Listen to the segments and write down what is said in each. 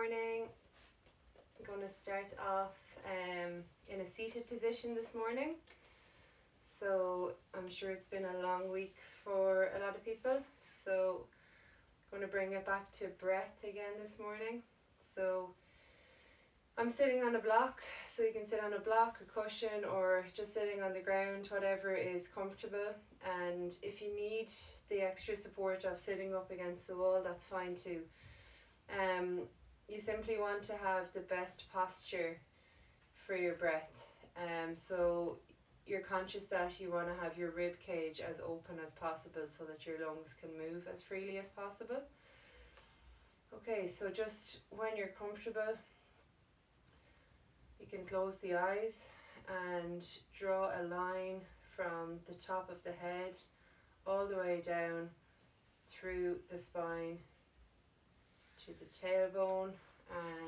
morning. I'm going to start off in a seated position this morning. So I'm sure it's been a long week for a lot of people. So I'm going to bring it back to breath again this morning. So I'm sitting on a block, so you can sit on a block, a cushion, or just sitting on the ground, whatever is comfortable. And if you need the extra support of sitting up against the wall, that's fine too. You simply want to have the best posture for your breath. So you're conscious that you want to have your rib cage as open as possible so that your lungs can move as freely as possible. Okay, so just when you're comfortable, you can close the eyes and draw a line from the top of the head all the way down through the spine to the tailbone,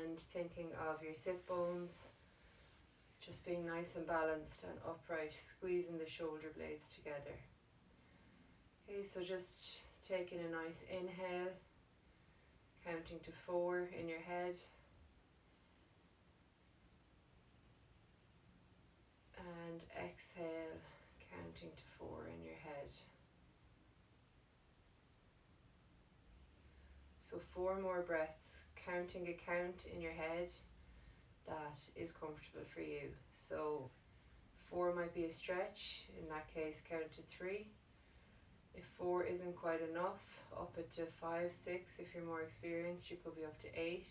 and thinking of your sit bones just being nice and balanced and upright, squeezing the shoulder blades together. Okay, so just taking a nice inhale, counting to 4 in your head, and exhale, counting to 4 in your head. So 4 more breaths, counting a count in your head that is comfortable for you. So 4 might be a stretch, in that case count to 3. If 4 isn't quite enough, up it to 5, 6. If you're more experienced, you could be up to 8.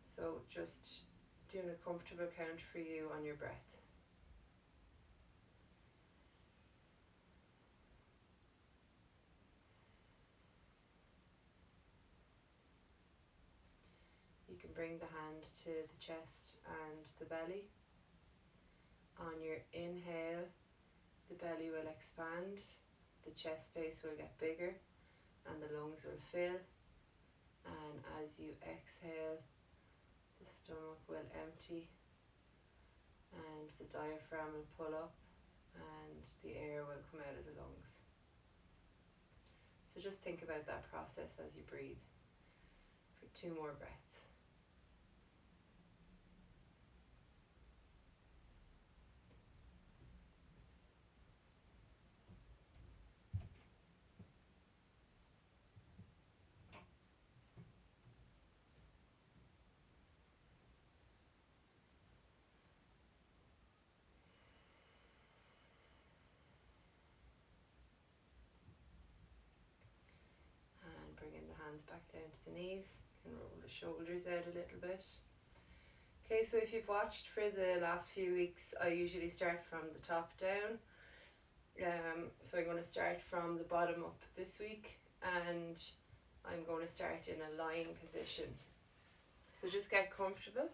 So just doing a comfortable count for you on your breath. You can bring the hand to the chest and the belly. On your inhale, the belly will expand, the chest space will get bigger, and the lungs will fill. And as you exhale, the stomach will empty, and the diaphragm will pull up, and the air will come out of the lungs. So just think about that process as you breathe for 2 more breaths. And bringing the hands back down to the knees. You can roll the shoulders out a little bit. Okay, so if you've watched for the last few weeks, I usually start from the top down. So I'm going to start from the bottom up this week, and I'm going to start in a lying position. So just get comfortable.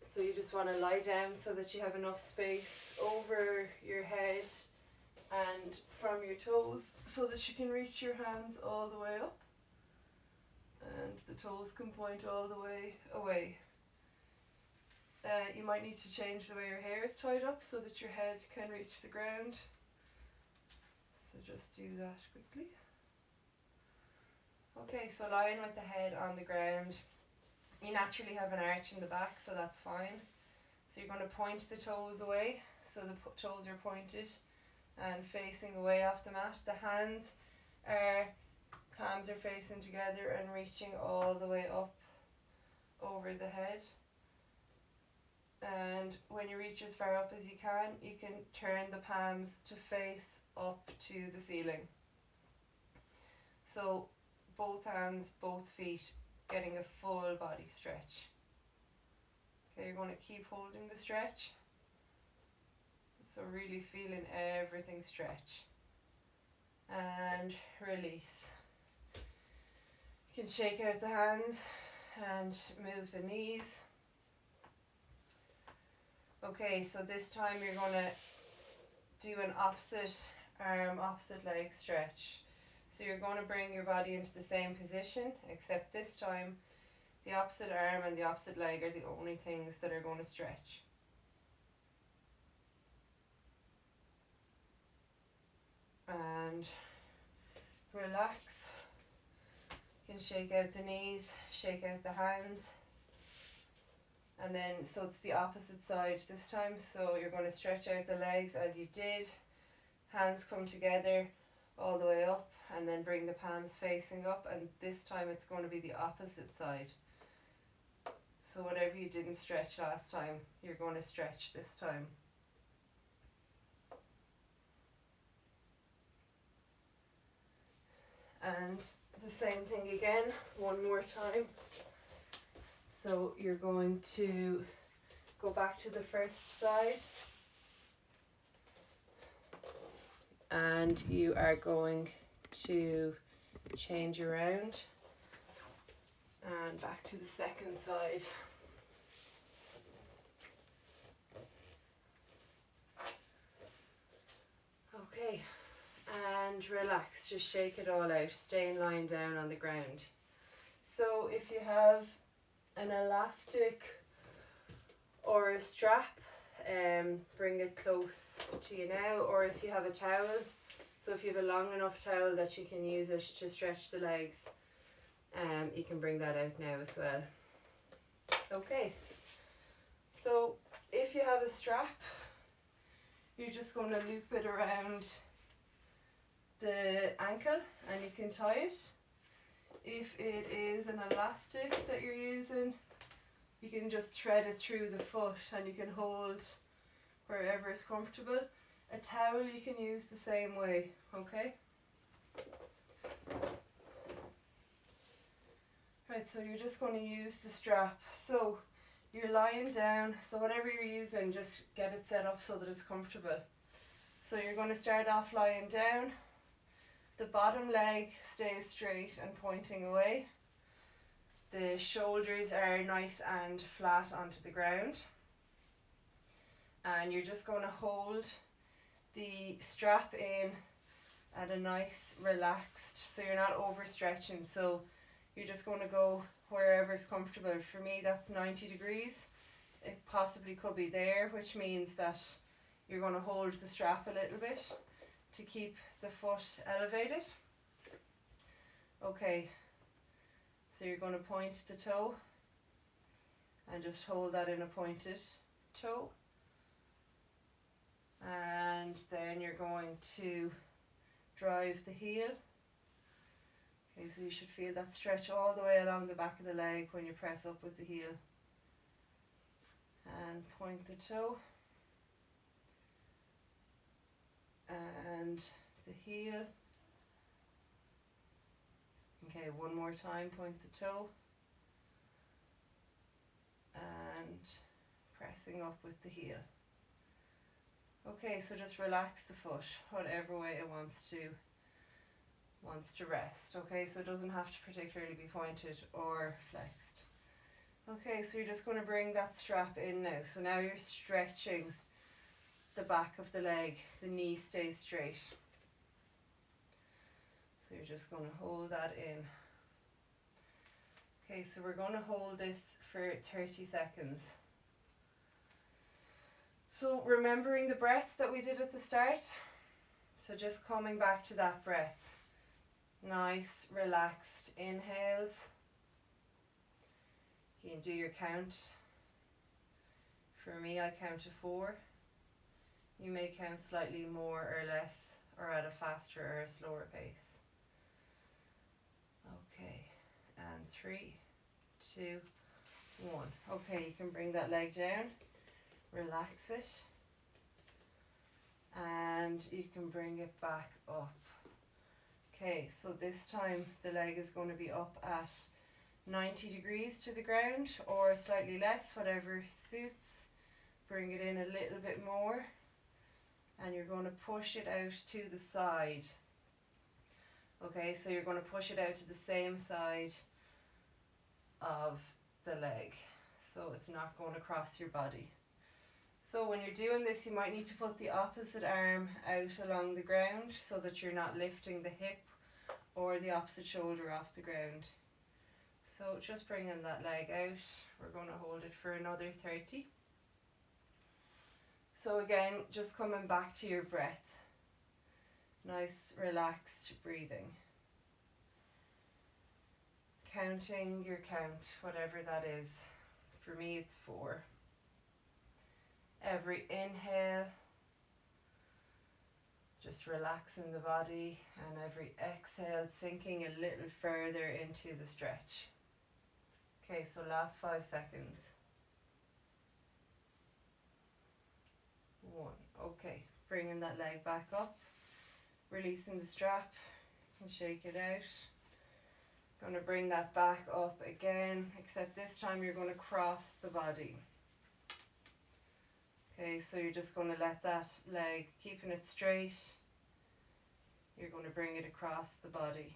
So you just want to lie down so that you have enough space over your head and from your toes so that you can reach your hands all the way up, and the toes can point all the way away. You might need to change the way your hair is tied up so that your head can reach the ground. So just do that quickly. Okay, so lying with the head on the ground, you naturally have an arch in the back, so that's fine. So you're going to point the toes away, so the toes are pointed and facing away off the mat. The hands are, palms are facing together and reaching all the way up over the head. And when you reach as far up as you can turn the palms to face up to the ceiling. So both hands, both feet, getting a full body stretch. Okay, you're going to keep holding the stretch. So really feeling everything stretch. And release. You can shake out the hands and move the knees. Okay, so this time you're going to do an opposite arm, opposite leg stretch. So you're going to bring your body into the same position, except this time the opposite arm and the opposite leg are the only things that are going to stretch. And relax You can shake out the knees, shake out the hands. And then, so it's the opposite side this time. So you're going to stretch out the legs as you did. Hands come together all the way up, and then bring the palms facing up. And this time it's going to be the opposite side. So whatever you didn't stretch last time, you're going to stretch this time. And the same thing again, one more time. So you're going to go back to the first side. And you are going to change around and back to the second side. Okay, and relax, just shake it all out, staying lying down on the ground. So if you have an elastic or a strap, bring it close to you now, or if you have a towel, so if you have a long enough towel that you can use it to stretch the legs, you can bring that out now as well. Okay, so if you have a strap, you're just going to loop it around the ankle and you can tie it. If it is an elastic that you're using, you can just thread it through the foot and you can hold wherever is comfortable. A towel you can use the same way, okay? Right, so you're just going to use the strap. So you're lying down, so whatever you're using, just get it set up so that it's comfortable. So you're going to start off lying down. The bottom leg stays straight and pointing away. The shoulders are nice and flat onto the ground. And you're just going to hold the strap in at a nice relaxed, so you're not overstretching. So you're just going to go wherever is comfortable. For me, that's 90 degrees. It possibly could be there, which means that you're going to hold the strap a little bit to keep the foot elevated. Okay, so you're going to point the toe and just hold that in a pointed toe. And then you're going to drive the heel. Okay, so you should feel that stretch all the way along the back of the leg when you press up with the heel. And point the toe. And the heel. Okay, one more time, point the toe. And pressing up with the heel. Okay, so just relax the foot, whatever way it wants to rest. Okay, so it doesn't have to particularly be pointed or flexed. Okay, so you're just going to bring that strap in now. So now you're stretching the back of the leg, the knee stays straight. So you're just going to hold that in. Okay, so we're going to hold this for 30 seconds. So remembering the breath that we did at the start. So just coming back to that breath. Nice, relaxed inhales. You can do your count. For me, I count to 4. You may count slightly more or less, or at a faster or a slower pace. Okay, and 3, 2, 1. Okay, you can bring that leg down, relax it, and you can bring it back up. Okay, so this time the leg is going to be up at 90 degrees to the ground, or slightly less, whatever suits. Bring it in a little bit more, and you're going to push it out to the side. Okay, so you're going to push it out to the same side of the leg, so it's not going across your body. So when you're doing this, you might need to put the opposite arm out along the ground so that you're not lifting the hip or the opposite shoulder off the ground. So just bringing that leg out, we're going to hold it for another 30. So again, just coming back to your breath. Nice relaxed breathing. counting your count, whatever that is. For me it's 4. Every inhale, just relaxing the body, and every exhale sinking a little further into the stretch. Okay, so last 5 seconds. 1. Okay, bringing that leg back up, releasing the strap, and shake it out. Going to bring that back up again, except this time you're going to cross the body. Okay, so you're just going to let that leg, keeping it straight, you're going to bring it across the body.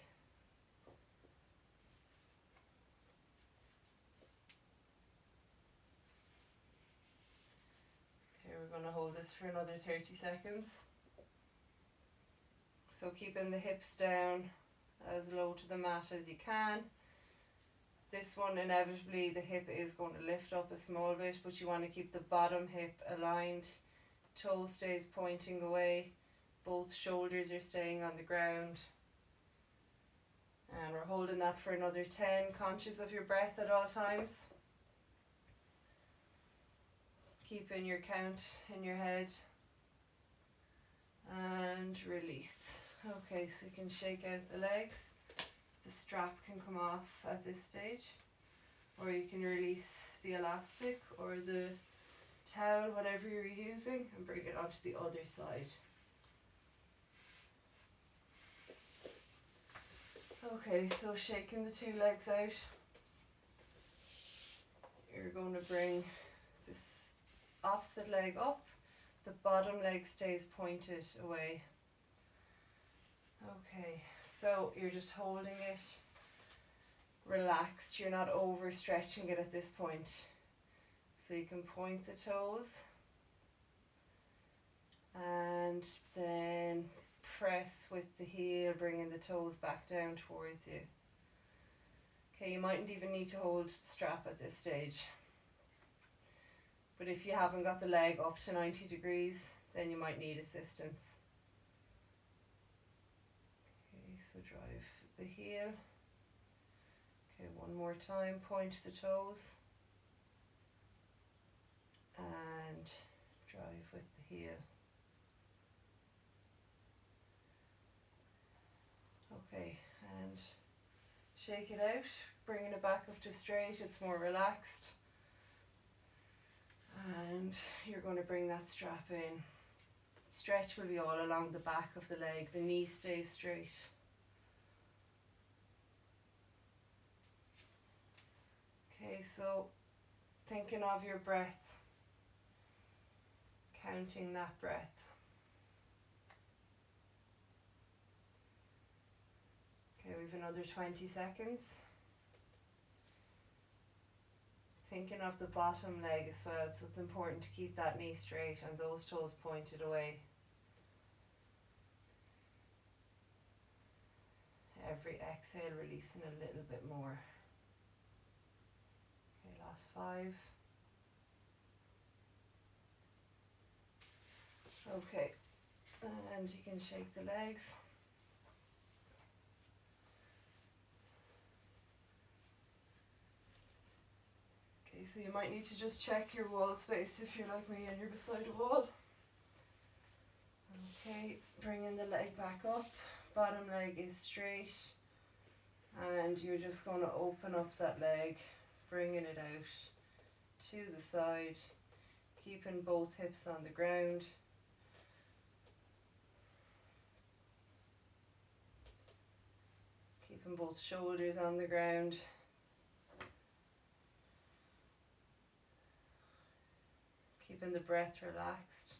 Okay, we're going to hold this for another 30 seconds. So keeping the hips down as low to the mat as you can. This one, inevitably the hip is going to lift up a small bit, but you want to keep the bottom hip aligned, toe stays pointing away, both shoulders are staying on the ground. And we're holding that for another 10, conscious of your breath at all times. Keeping your count in your head. And release. Okay, so you can shake out the legs. The strap can come off at this stage, or you can release the elastic or the towel, whatever you're using, and bring it onto the other side. Okay, so shaking the 2 legs out, you're going to bring this opposite leg up, the bottom leg stays pointed away. Okay, so you're just holding it relaxed, you're not overstretching it at this point. So you can point the toes and then press with the heel, bringing the toes back down towards you. Okay, you mightn't even need to hold the strap at this stage. But if you haven't got the leg up to 90 degrees, then you might need assistance. So drive the heel. Okay, one more time, point the toes. And drive with the heel. Okay, and shake it out, bringing it back up to straight, it's more relaxed. And you're going to bring that strap in. Stretch will be all along the back of the leg, the knee stays straight. Okay, so thinking of your breath, counting that breath. Okay, we've another 20 seconds. Thinking of the bottom leg as well, so it's important to keep that knee straight and those toes pointed away. Every exhale releasing a little bit more. Okay, last 5. Okay, and you can shake the legs. Okay, so you might need to just check your wall space if you're like me and you're beside a wall. Okay, bringing the leg back up, bottom leg is straight, and you're just going to open up that leg, bringing it out to the side, keeping both hips on the ground. Keeping both shoulders on the ground. Keeping the breath relaxed.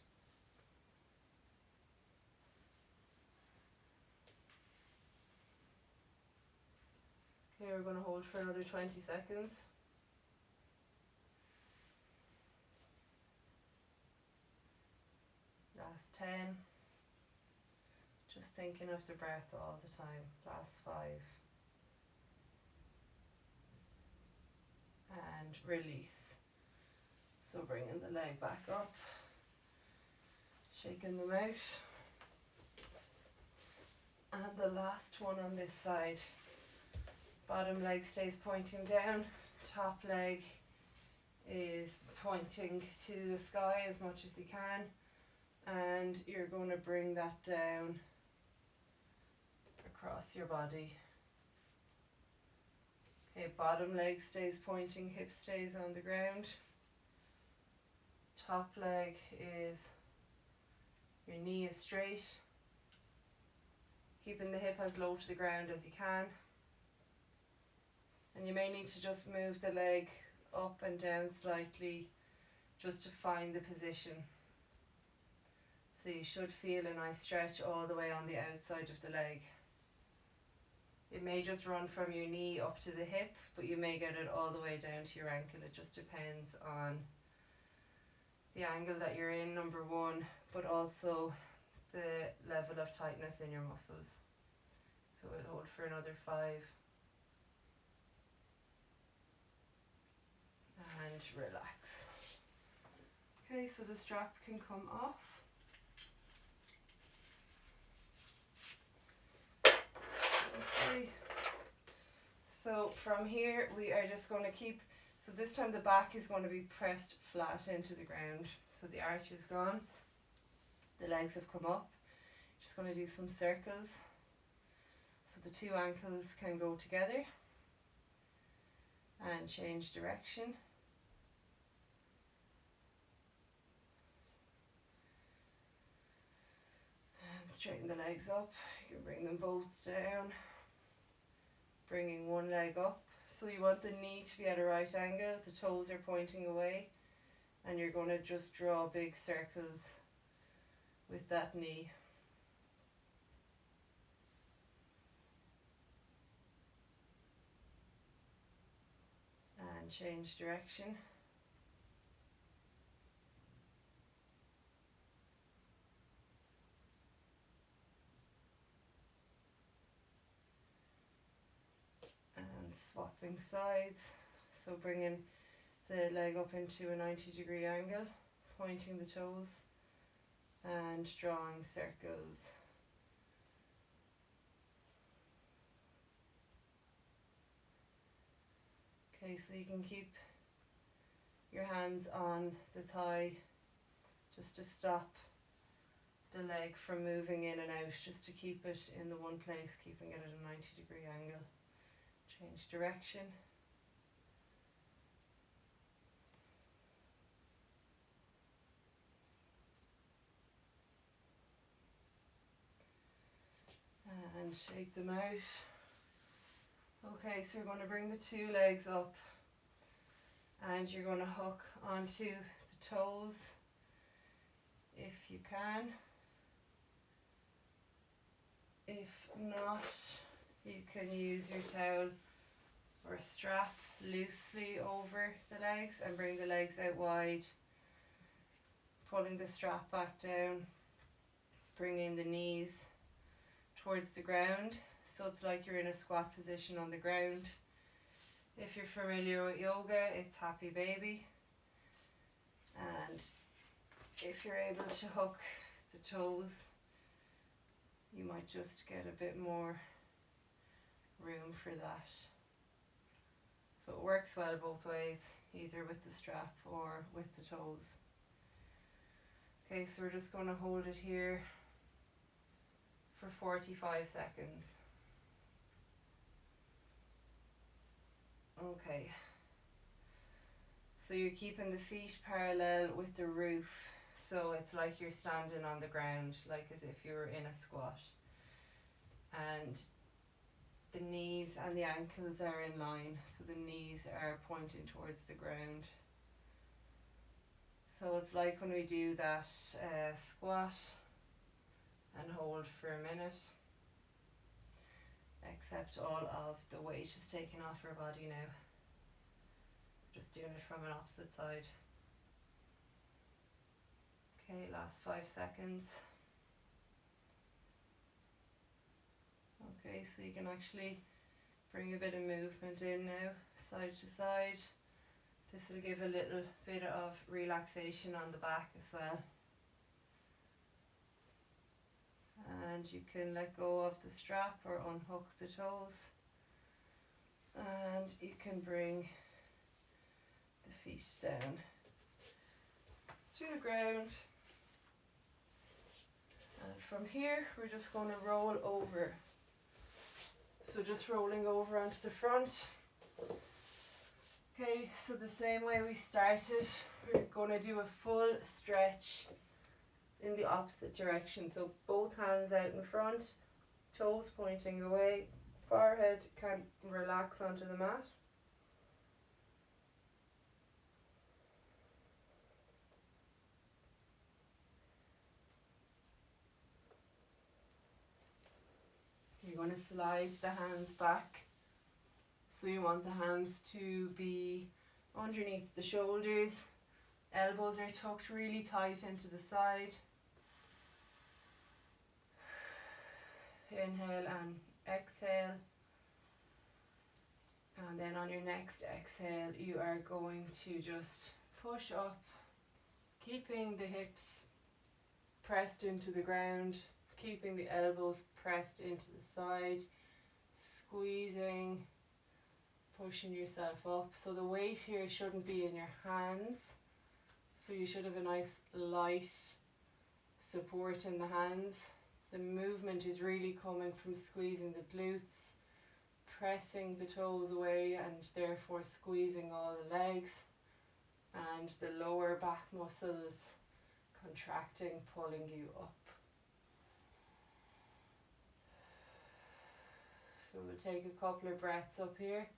Okay, we're going to hold for another 20 seconds. Last 10. Just thinking of the breath all the time. Last 5. And release. So bringing the leg back up. Shaking them out. And the last one on this side. Bottom leg stays pointing down, top leg is pointing to the sky as much as you can, and you're going to bring that down across your body. Okay, bottom leg stays pointing, hip stays on the ground. Top leg is, your knee is straight, keeping the hip as low to the ground as you can. And you may need to just move the leg up and down slightly just to find the position. So you should feel a nice stretch all the way on the outside of the leg. It may just run from your knee up to the hip, but you may get it all the way down to your ankle. It just depends on the angle that you're in, number one, but also the level of tightness in your muscles. So we'll hold for another 5. And relax. Okay, so the strap can come off. Okay. So from here we are just going to keep, so this time the back is going to be pressed flat into the ground. So the arch is gone. The legs have come up. Just going to do some circles. So the 2 ankles can go together. And change direction. Straighten the legs up. You can bring them both down, bringing one leg up. So you want the knee to be at a right angle, the toes are pointing away, and you're going to just draw big circles with that knee. And change direction. Swapping sides, so bringing the leg up into a 90-degree angle, pointing the toes and drawing circles. Okay, so you can keep your hands on the thigh just to stop the leg from moving in and out, just to keep it in the one place, keeping it at a 90-degree angle. Change direction. And shake them out. Okay, so you're going to bring the 2 legs up and you're going to hook onto the toes if you can. If not, you can use your towel or a strap loosely over the legs and bring the legs out wide, pulling the strap back down, bringing the knees towards the ground, so it's like you're in a squat position on the ground. If you're familiar with yoga, it's happy baby. And if you're able to hook the toes, you might just get a bit more room for that. So it works well both ways, either with the strap or with the toes. Okay, so we're just going to hold it here for 45 seconds. Okay. So you're keeping the feet parallel with the roof, so it's like you're standing on the ground, like as if you were in a squat. And the knees and the ankles are in line, so the knees are pointing towards the ground. So it's like when we do that squat and hold for a minute, except all of the weight is taken off our body now. Just doing it from an opposite side. Okay, last 5 seconds. Okay, so you can actually bring a bit of movement in now, side to side. This will give a little bit of relaxation on the back as well. And you can let go of the strap or unhook the toes. And you can bring the feet down to the ground. And from here, we're just going to roll over. So just rolling over onto the front. Okay, so the same way we started, we're going to do a full stretch in the opposite direction. So both hands out in front, toes pointing away, forehead can relax onto the mat. You're going to slide the hands back. So you want the hands to be underneath the shoulders. Elbows are tucked really tight into the side. Inhale and exhale. And then on your next exhale, you are going to just push up, keeping the hips pressed into the ground, keeping the elbows pressed into the side, squeezing, pushing yourself up. So the weight here shouldn't be in your hands. So you should have a nice light support in the hands. The movement is really coming from squeezing the glutes, pressing the toes away and therefore squeezing all the legs, and the lower back muscles contracting, pulling you up. So we'll take a couple of breaths up here.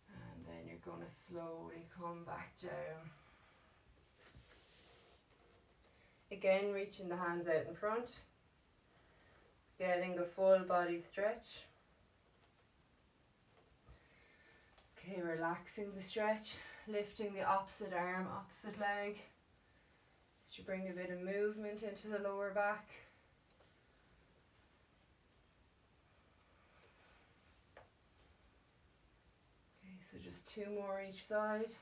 And then you're going to slowly come back down. Again, reaching the hands out in front. Getting a full body stretch. Okay, relaxing the stretch. Lifting the opposite arm, opposite leg. Just to bring a bit of movement into the lower back. Okay, so just 2 more each side.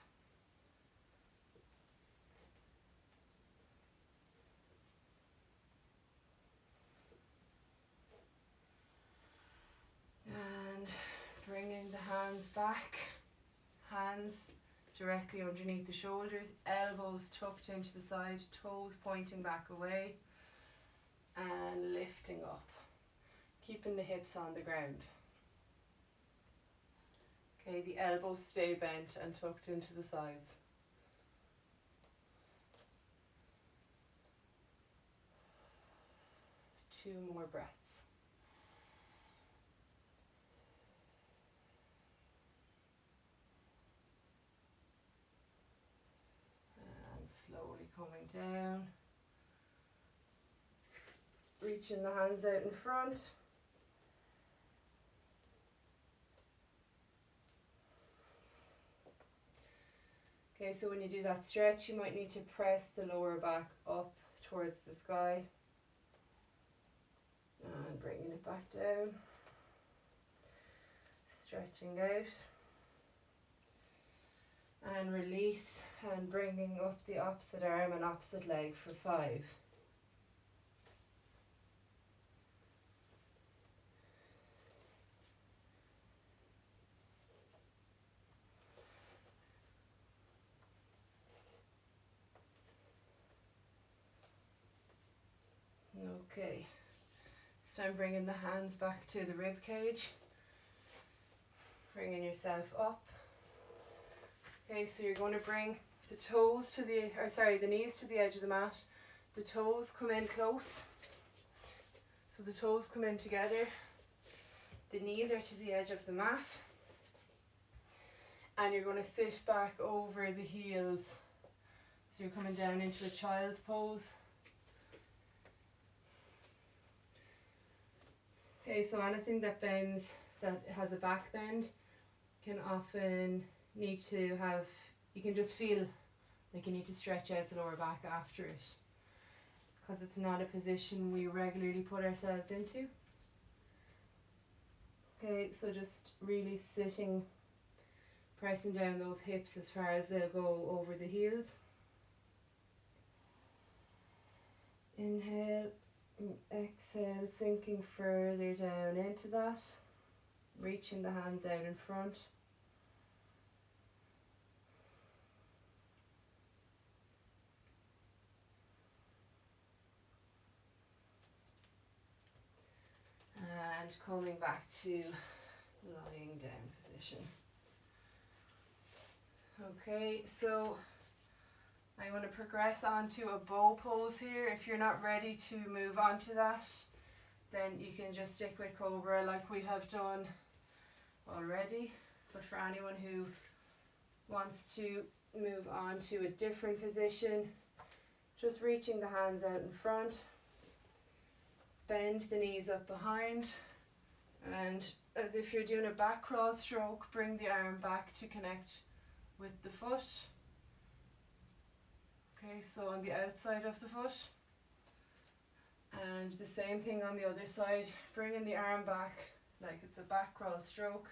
And bringing the hands back. Hands directly underneath the shoulders, elbows tucked into the side, toes pointing back away, and lifting up, keeping the hips on the ground. Okay, the elbows stay bent and tucked into the sides. Two more breaths. Slowly coming down, reaching the hands out in front. Okay, so when you do that stretch, you might need to press the lower back up towards the sky. And bringing it back down. Stretching out. And release, and bringing up the opposite arm and opposite leg for 5. Okay, this time bringing the hands back to the rib cage, bringing yourself up. Okay, so you're going to bring the toes to the knees to the edge of the mat. The toes come in close. So the toes come in together. The knees are to the edge of the mat. And you're going to sit back over the heels. So you're coming down into a child's pose. Okay, so anything that bends, that has a back bend, can often need to have, you can just feel like you need to stretch out the lower back after it, because it's not a position we regularly put ourselves into. Okay, so just really sitting, pressing down those hips as far as they'll go over the heels. Inhale, Exhale, sinking further down into that, reaching the hands out in front. And coming back to lying down position. Okay, so I'm going to progress on to a bow pose here. If you're not ready to move on to that, then you can just stick with Cobra like we have done already. But for anyone who wants to move on to a different position, just reaching the hands out in front, bend the knees up behind, and as if you're doing a back crawl stroke, bring the arm back to connect with the foot. Okay, so on the outside of the foot. And the same thing on the other side, bringing the arm back like it's a back crawl stroke.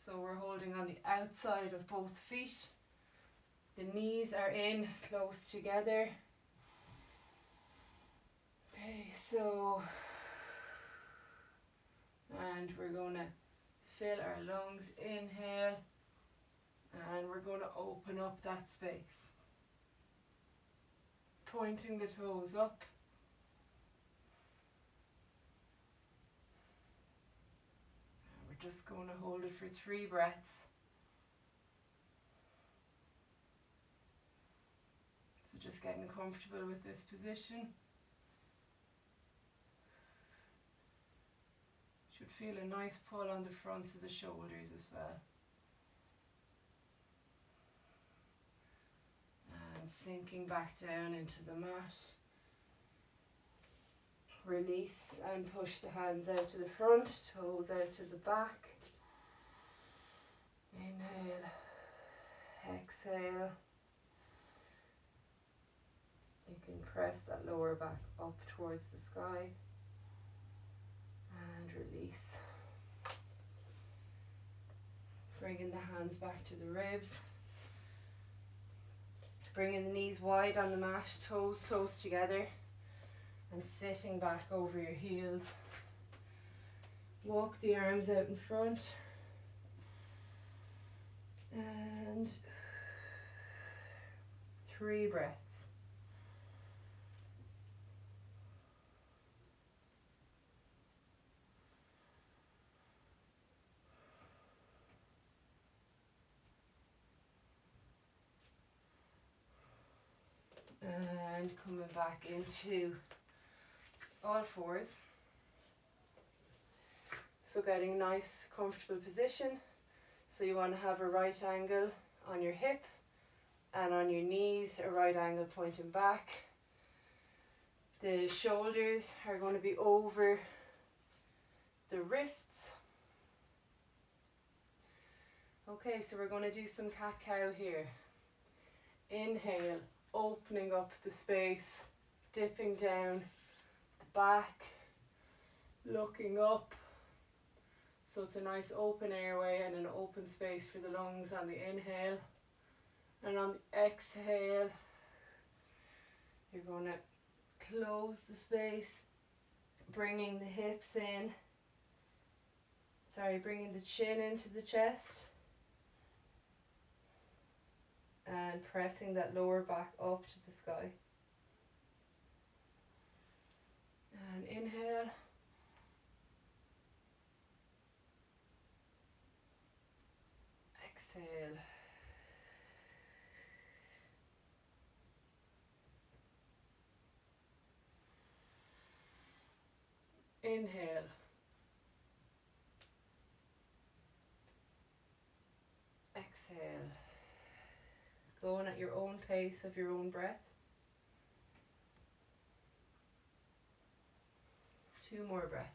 So we're holding on the outside of both feet. The knees are in close together. Okay, so, and we're going to fill our lungs, inhale, and we're going to open up that space. Pointing the toes up. And we're just going to hold it for 3 breaths. So just getting comfortable with this position. Should feel a nice pull on the fronts of the shoulders as well. And sinking back down into the mat. Release and push the hands out to the front, toes out to the back. Inhale, exhale. You can press that lower back up towards the sky. And release. Bringing the hands back to the ribs. Bringing the knees wide on the mat, toes close together. And sitting back over your heels. Walk the arms out in front. And 3 breaths. And coming back into all fours. So getting nice comfortable position. So you want to have a right angle on your hip and on your knees, a right angle pointing back. The shoulders are going to be over the wrists. Okay, so we're going to do some cat-cow here. Inhale, opening up the space, dipping down the back, looking up. So it's a nice open airway and an open space for the lungs on the inhale. And on the exhale, you're going to close the space, bringing the hips in. Bringing the chin into the chest. And pressing that lower back up to the sky. And inhale. Exhale. Inhale. Exhale. Going at your own pace of your own breath. 2 more breaths.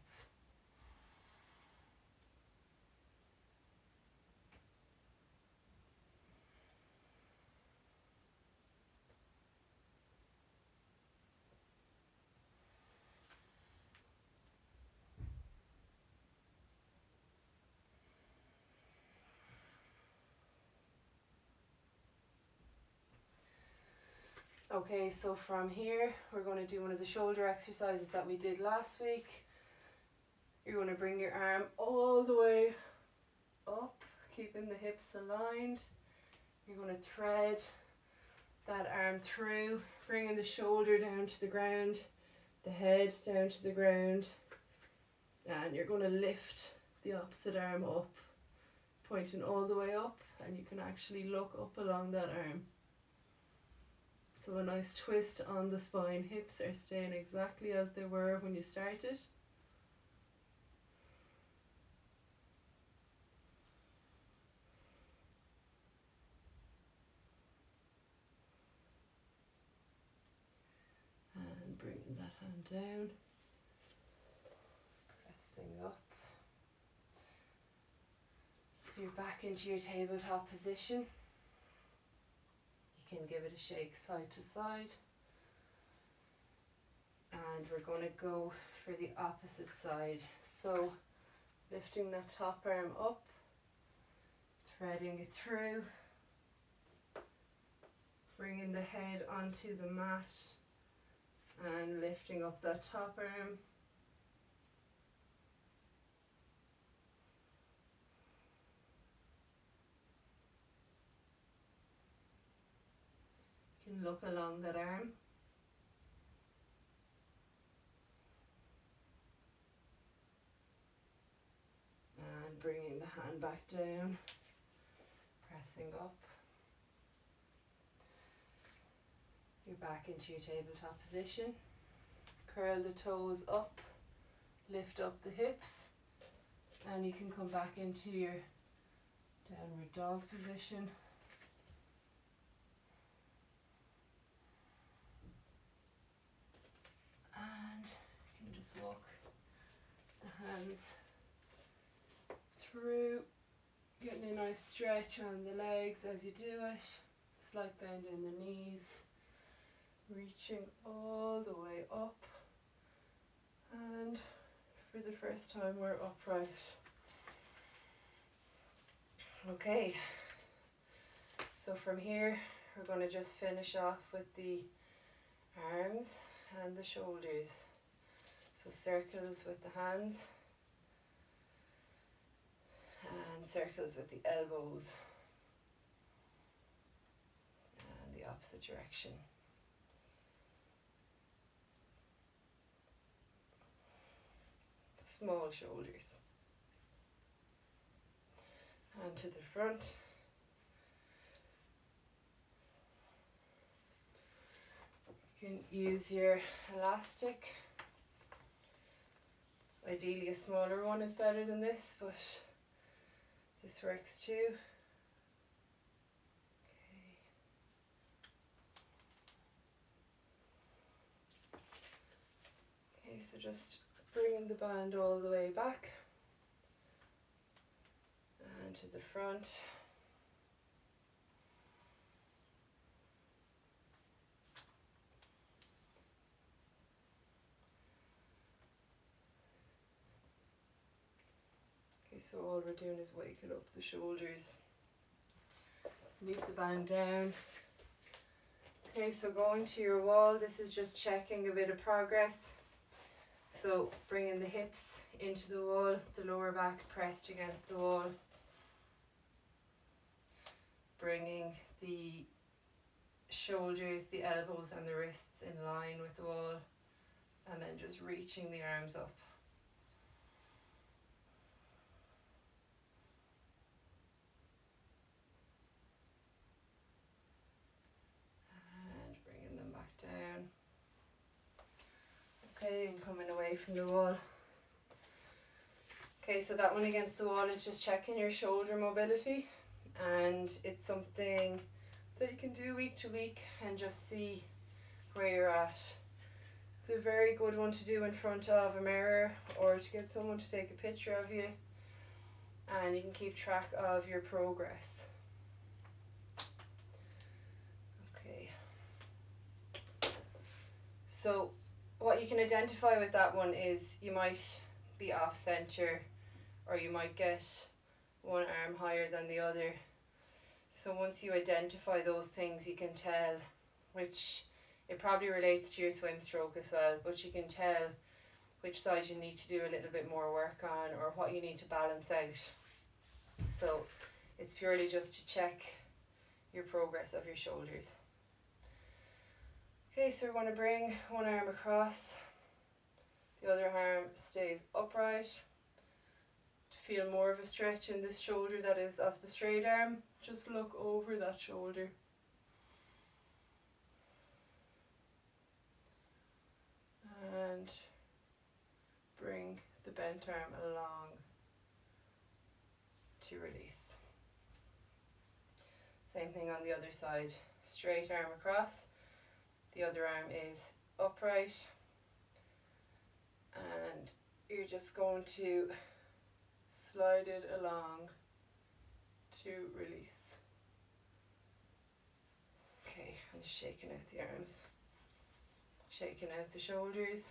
Okay, so from here we're going to do one of the shoulder exercises that we did last week. You're going to bring your arm all the way up, keeping the hips aligned. You're going to thread that arm through, bringing the shoulder down to the ground, the head down to the ground, and you're going to lift the opposite arm up, pointing all the way up, and you can actually look up along that arm. So a nice twist on the spine. Hips are staying exactly as they were when you started. And bringing that hand down, pressing up. So you're back into your tabletop position. You can give it a shake side to side. And we're going to go for the opposite side. So lifting that top arm up, threading it through, bringing the head onto the mat and lifting up that top arm. You can look along that arm. And bringing the hand back down, pressing up. You're back into your tabletop position. Curl the toes up, lift up the hips, and you can come back into your downward dog position. And you can just walk the hands through, getting a nice stretch on the legs as you do it. Slight bend in the knees, reaching all the way up. And for the first time we're upright. Okay, so from here we're going to just finish off with the arms and the shoulders. So circles with the hands and circles with the elbows and the opposite direction. Small shoulders. And to the front. You can use your elastic. Ideally a smaller one is better than this, but this works too. Okay, so just bringing the band all the way back and to the front. Okay, so all we're doing is waking up the shoulders. Leave the band down. Okay, so going to your wall, this is just checking a bit of progress. So bringing the hips into the wall, the lower back pressed against the wall. Bringing the shoulders, the elbows and the wrists in line with the wall. And then just reaching the arms up. And bringing them back down. Okay, and coming away from the wall. Okay, so that one against the wall is just checking your shoulder mobility, and it's something that you can do week to week and just see where you're at. It's a very good one to do in front of a mirror or to get someone to take a picture of you, and you can keep track of your progress. Okay. So what you can identify with that one is you might be off center, or you might get one arm higher than the other. So once you identify those things, you can tell which It probably relates to your swim stroke as well, but you can tell which side you need to do a little bit more work on or what you need to balance out. So it's purely just to check your progress of your shoulders. Okay, so we're going to bring one arm across, the other arm stays upright. To feel more of a stretch in this shoulder that is of the straight arm, just look over that shoulder. And bring the bent arm along to release. Same thing on the other side. Straight arm across, the other arm is upright, and you're just going to slide it along to release. Okay, and shaking out the arms, shaking out the shoulders.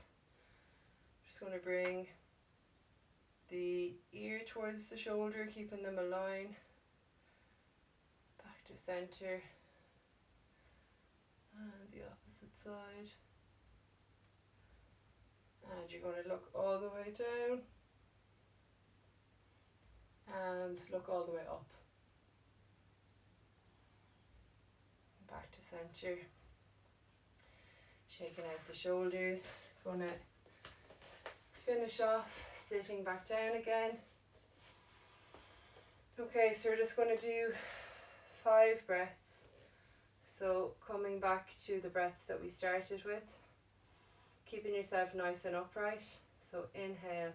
Just going to bring the ear towards the shoulder, keeping them aligned. Back to center. And the opposite side. And you're going to look all the way down. And look all the way up. Back to center. Shaking out the shoulders. Going to finish off sitting back down again. Okay, so we're just going to do 5 breaths. So coming back to the breaths that we started with, keeping yourself nice and upright. So inhale,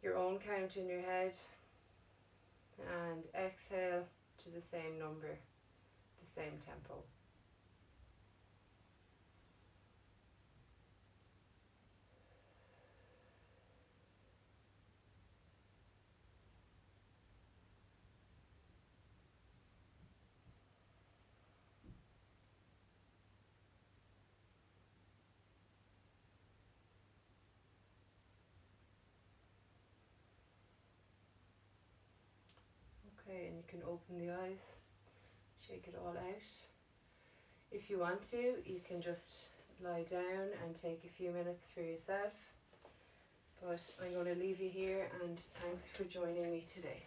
your own count in your head, and exhale to the same number, the same tempo. Okay, and you can open the eyes, shake it all out. If you want to, you can just lie down and take a few minutes for yourself. But I'm going to leave you here, and thanks for joining me today.